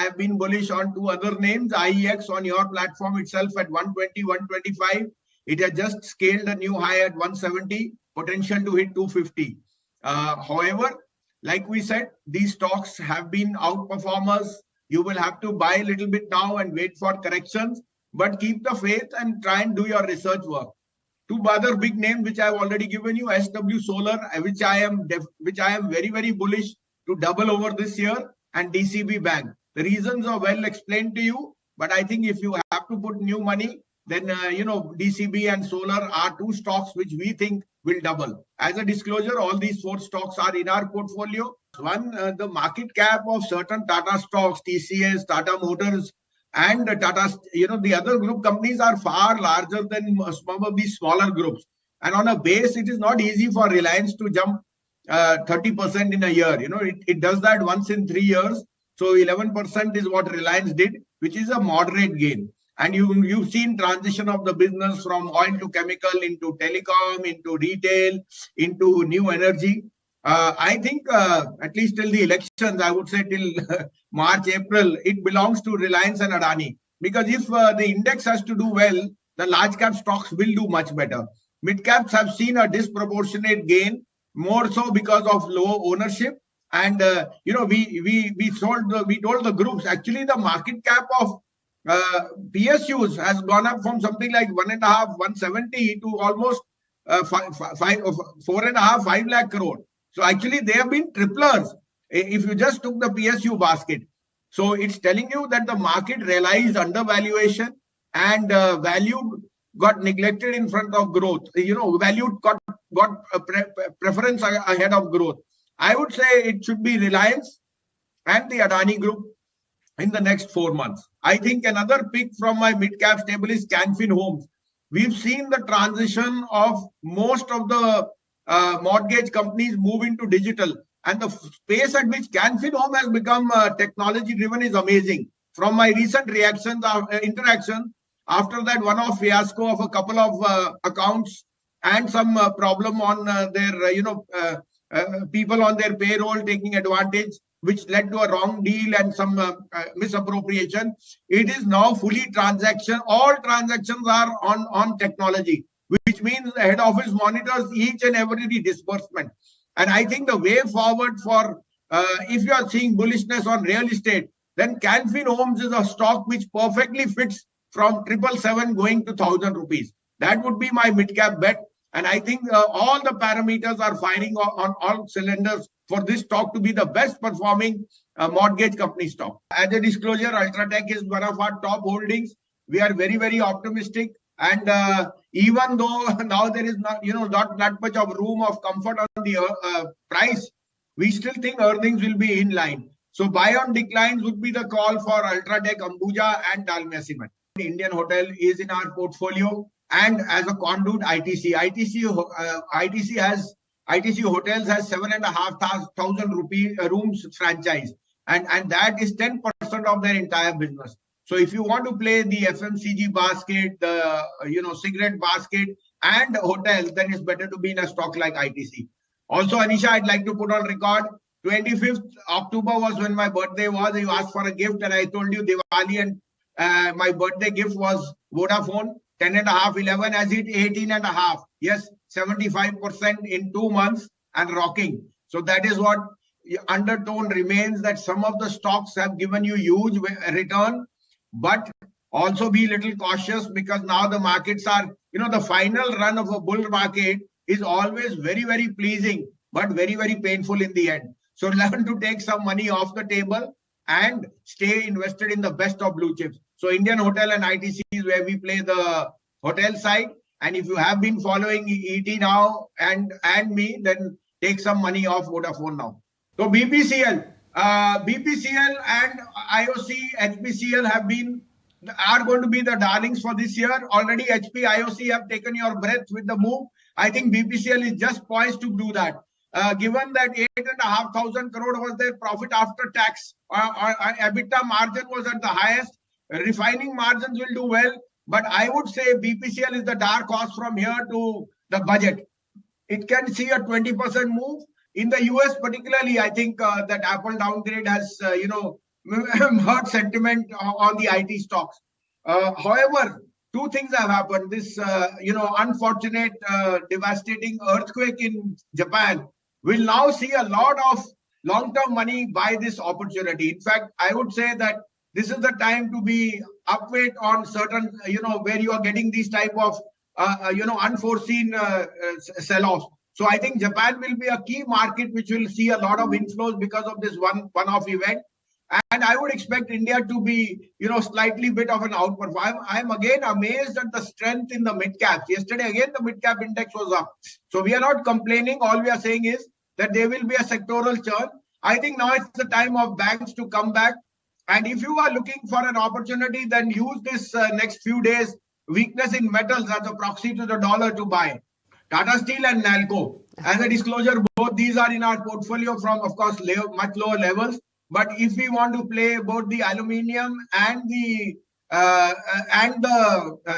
I have been bullish on two other names. IEX on your platform itself at 120, 125. It has just scaled a new high at 170, potential to hit 250. However, like we said, these stocks have been outperformers. You will have to buy a little bit now and wait for corrections, but keep the faith and try and do your research work. Two other big names which I have already given you: SW Solar, which I am very, very bullish to double over this year, and DCB Bank. The reasons are well explained to you, but I think if you have to put new money, then DCB and Solar are two stocks which we think will double. As a disclosure, all these four stocks are in our portfolio. One, the market cap of certain Tata Stocks, TCS, Tata Motors, and Tata, the other group companies are far larger than some of these smaller groups. And on a base, it is not easy for Reliance to jump 30% in a year. It does that once in 3 years. So 11% is what Reliance did, which is a moderate gain. And you've seen transition of the business from oil to chemical, into telecom, into retail, into new energy. I think at least till the elections, I would say till March, April, it belongs to Reliance and Adani. Because if the index has to do well, the large cap stocks will do much better. Mid caps have seen a disproportionate gain, more so because of low ownership. And we told the groups, actually the market cap of PSUs has gone up from something like 1.5, 170 to almost 4.5, 5 lakh crore. So actually they have been triplers if you just took the PSU basket. So it's telling you that the market realized undervaluation, and value got neglected in front of growth. Value got a preference ahead of growth. I would say it should be Reliance and the Adani Group in the next 4 months. I think another pick from my mid-cap stable is Canfin Homes. We've seen the transition of most of the mortgage companies move into digital, and the pace at which Canfin Home has become technology driven is amazing. From my recent interaction, after that one-off fiasco of a couple of accounts and some problem on their people on their payroll taking advantage, which led to a wrong deal and some misappropriation, it is now fully transaction. All transactions are on technology, which means the head office monitors each and every disbursement. And I think the way forward for, if you are seeing bullishness on real estate, then Canfin Homes is a stock which perfectly fits from 777 going to 1,000 rupees. That would be my mid-cap bet. And I think all the parameters are firing on all cylinders for this stock to be the best performing mortgage company stock. As a disclosure, Ultratech is one of our top holdings. We are very, very optimistic. And even though now there is not that much of room of comfort on the price, we still think earnings will be in line. So buy on declines would be the call for Ultratech, Ambuja, and Dalmia Cement. Indian Hotel is in our portfolio, and as a conduit, ITC Hotels has 7,500 rooms franchise, and that is 10% of their entire business. So if you want to play the FMCG basket, the cigarette basket, and hotel, then it's better to be in a stock like ITC. Also, Anisha, I'd like to put on record, 25th October was when my birthday was. You asked for a gift, and I told you Diwali, and my birthday gift was Vodafone. 10.5, 11 has hit 18.5. Yes, 75% in 2 months and rocking. So that is what undertone remains, that some of the stocks have given you huge return, but also be a little cautious, because now the markets are, the final run of a bull market is always very, very pleasing, but very, very painful in the end. So learn to take some money off the table and stay invested in the best of blue chips. So Indian Hotel and ITC is where we play the hotel side. And if you have been following ET now and me, then take some money off Vodafone now. So BPCL and IOC, HPCL are going to be the darlings for this year. Already HP, IOC have taken your breath with the move. I think BPCL is just poised to do that. Given that 8,500 crore was their profit after tax, EBITDA margin was at the highest. Refining margins will do well, but I would say BPCL is the dark horse from here to the budget. It can see a 20% move. In the US particularly, I think that Apple downgrade has, hurt sentiment on the IT stocks. However, two things have happened. This, unfortunate, devastating earthquake in Japan will now see a lot of long-term money buy this opportunity. In fact, I would say that this is the time to be upweight on certain, where you are getting these type of, unforeseen sell-offs. So I think Japan will be a key market which will see a lot of inflows because of this one-off event. And I would expect India to be, slightly bit of an outperform. I'm again amazed at the strength in the mid caps. Yesterday, again, the mid cap index was up. So we are not complaining. All we are saying is that there will be a sectoral churn. I think now it's the time of banks to come back. And if you are looking for an opportunity, then use this next few days weakness in metals as a proxy to the dollar to buy. Tata Steel and Nalco. As a disclosure, both these are in our portfolio from, of course, much lower levels. But if we want to play both the aluminium and the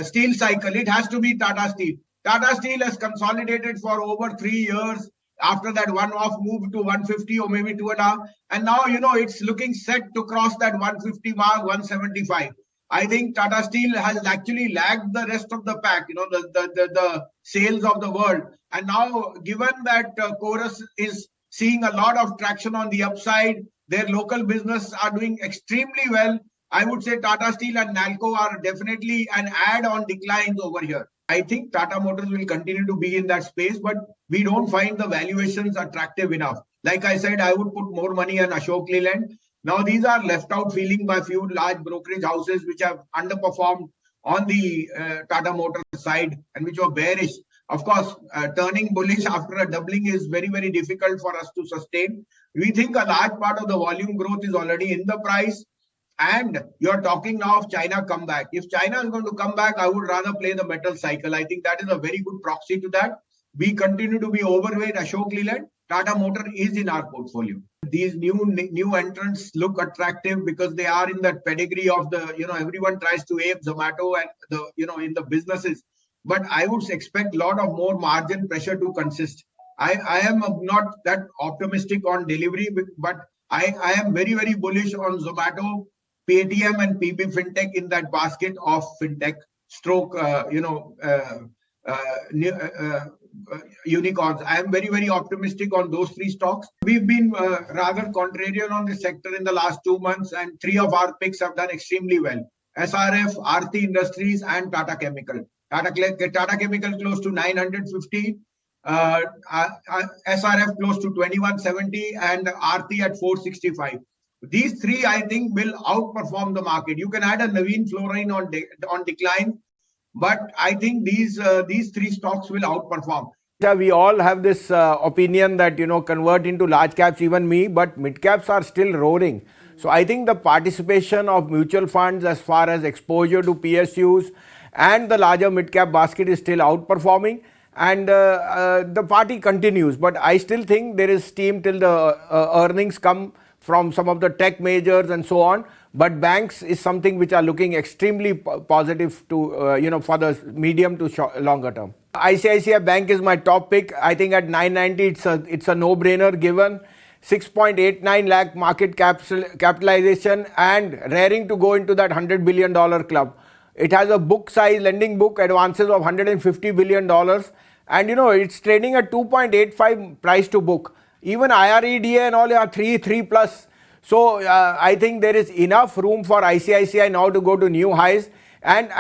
steel cycle, it has to be Tata Steel. Tata Steel has consolidated for over 3 years after that one-off move to 150 or maybe 2.5. And now, it's looking set to cross that 150 mark, 175. I think Tata Steel has actually lagged the rest of the pack, the sales of the world. And now, given that Chorus is seeing a lot of traction on the upside, their local business are doing extremely well. I would say Tata Steel and Nalco are definitely an add-on declines over here. I think Tata Motors will continue to be in that space, but we don't find the valuations attractive enough. Like I said, I would put more money on Ashok Leyland. Now, these are left out feeling by few large brokerage houses which have underperformed on the Tata Motors side and which were bearish. Of course, turning bullish after a doubling is very, very difficult for us to sustain. We think a large part of the volume growth is already in the price. And you're talking now of China comeback. If China is going to come back, I would rather play the metal cycle. I think that is a very good proxy to that. We continue to be overweight Ashok Leyland. Tata Motor is in our portfolio. These new entrants look attractive because they are in that pedigree of the, everyone tries to ape Zomato and in the businesses. But I would expect a lot of more margin pressure to consist. I am not that optimistic on delivery, but I am very, very bullish on Zomato, Paytm and PB Fintech in that basket of fintech stroke, unicorns. I am very, very optimistic on those three stocks. We've been rather contrarian on this sector in the last 2 months, and 3 of our picks have done extremely well. SRF, Aarti Industries and Tata Chemical. Tata Chemical close to 950, SRF close to 2170 and Aarti at 465. These three, I think, will outperform the market. You can add a Navin Fluorine on decline, but I think these three stocks will outperform. We all have this opinion that, convert into large caps, even me, but mid caps are still roaring. So I think the participation of mutual funds as far as exposure to PSUs and the larger mid cap basket is still outperforming, and the party continues. But I still think there is steam till the earnings come from some of the tech majors and so on. But banks is something which are looking extremely positive to, for the medium to longer term. ICICI Bank is my top pick. I think at 990, it's a no-brainer given 6.89 lakh market capitalization and raring to go into that $100 billion club. It has a book size, lending book advances of $150 billion. And, it's trading at 2.85 price to book. Even IREDA and all are 3 plus. So I think there is enough room for ICICI now to go to new highs. And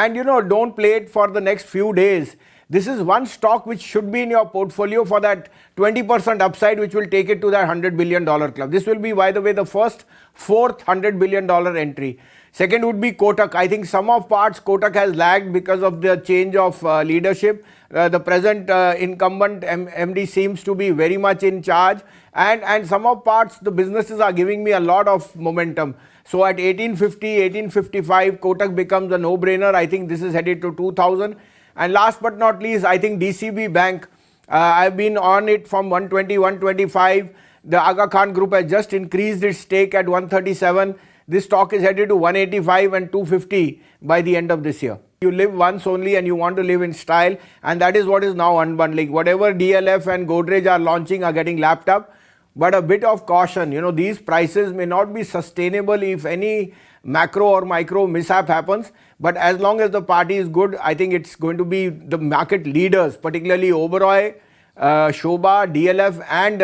don't play it for the next few days. This is one stock which should be in your portfolio for that 20% upside, which will take it to that $100 billion club. This will be, by the way, the fourth $100 billion entry. Second would be Kotak. I think some of parts Kotak has lagged because of the change of leadership. The present incumbent MD seems to be very much in charge. And some of parts, the businesses are giving me a lot of momentum. So at 1850, 1855, Kotak becomes a no-brainer. I think this is headed to 2000. And last but not least, I think DCB Bank, I've been on it from 120, 125. The Aga Khan Group has just increased its stake at 137. This stock is headed to 185 and 250 by the end of this year. You live once only and you want to live in style, and that is what is now unbundling. Whatever DLF and Godrej are launching are getting lapped up. but a bit of caution. These prices may not be sustainable if any macro or micro mishap happens. But as long as the party is good, I think it's going to be the market leaders, particularly Oberoi, Shobha, DLF and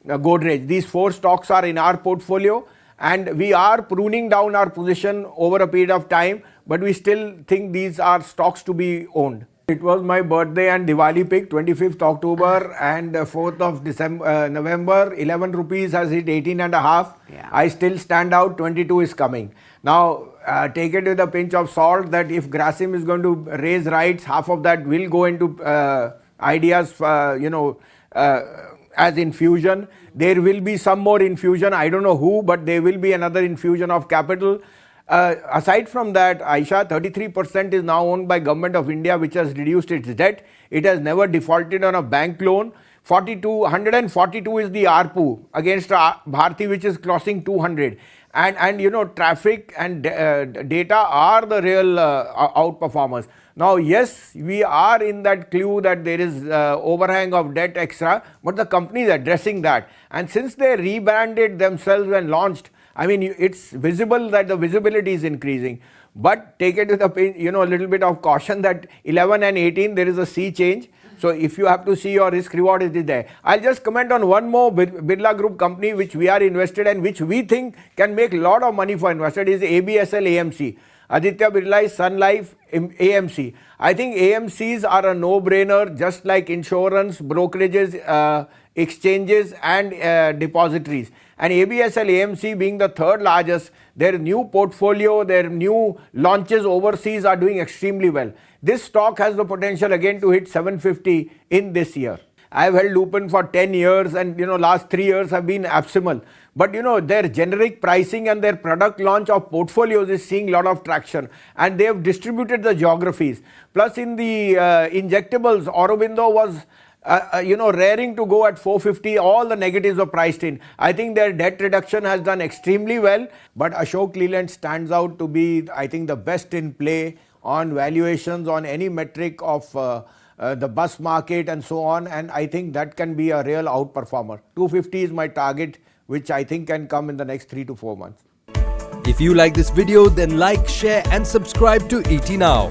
Godrej. These 4 stocks are in our portfolio, and we are pruning down our position over a period of time, but we still think these are stocks to be owned. It was my birthday and Diwali pick, 25th October and 4th of November. 11 rupees has hit 18 and a half. Yeah. I still stand out, 22 is coming. Now, take it with a pinch of salt that if Grasim is going to raise rights, half of that will go into ideas, as infusion. There will be some more infusion. I don't know who, but there will be another infusion of capital. Aside from that, Aisha, 33% is now owned by Government of India, which has reduced its debt. It has never defaulted on a bank loan. 142 is the ARPU against Bharti, which is crossing 200. And traffic and data are the real outperformers. Now, yes, we are in that clue that there is overhang of debt extra, but the company is addressing that. And since they rebranded themselves and launched, I mean, it's visible that the visibility is increasing. But take it with a little bit of caution that 11 and 18, there is a sea change. So if you have to see your risk reward, it is there. I'll just comment on one more Birla Group company which we are invested in, which we think can make a lot of money for investors, is ABSL AMC. Aditya Birla is Sun Life AMC. I think AMCs are a no-brainer, just like insurance, brokerages, exchanges and depositories. And ABSL AMC being the 3rd largest, their new portfolio, their new launches overseas are doing extremely well. This stock has the potential again to hit 750 in this year. I've held Lupin for 10 years and last 3 years have been abysmal. But their generic pricing and their product launch of portfolios is seeing a lot of traction, and they have distributed the geographies. Plus in the injectables, Aurobindo was raring to go at 450, all the negatives were priced in. I think their debt reduction has done extremely well, but Ashok Leyland stands out to be, I think, the best in play on valuations, on any metric of the bus market and so on, and I think that can be a real outperformer. 250 is my target, which I think can come in the next 3 to 4 months. If you like this video, then like, share and subscribe to ET Now.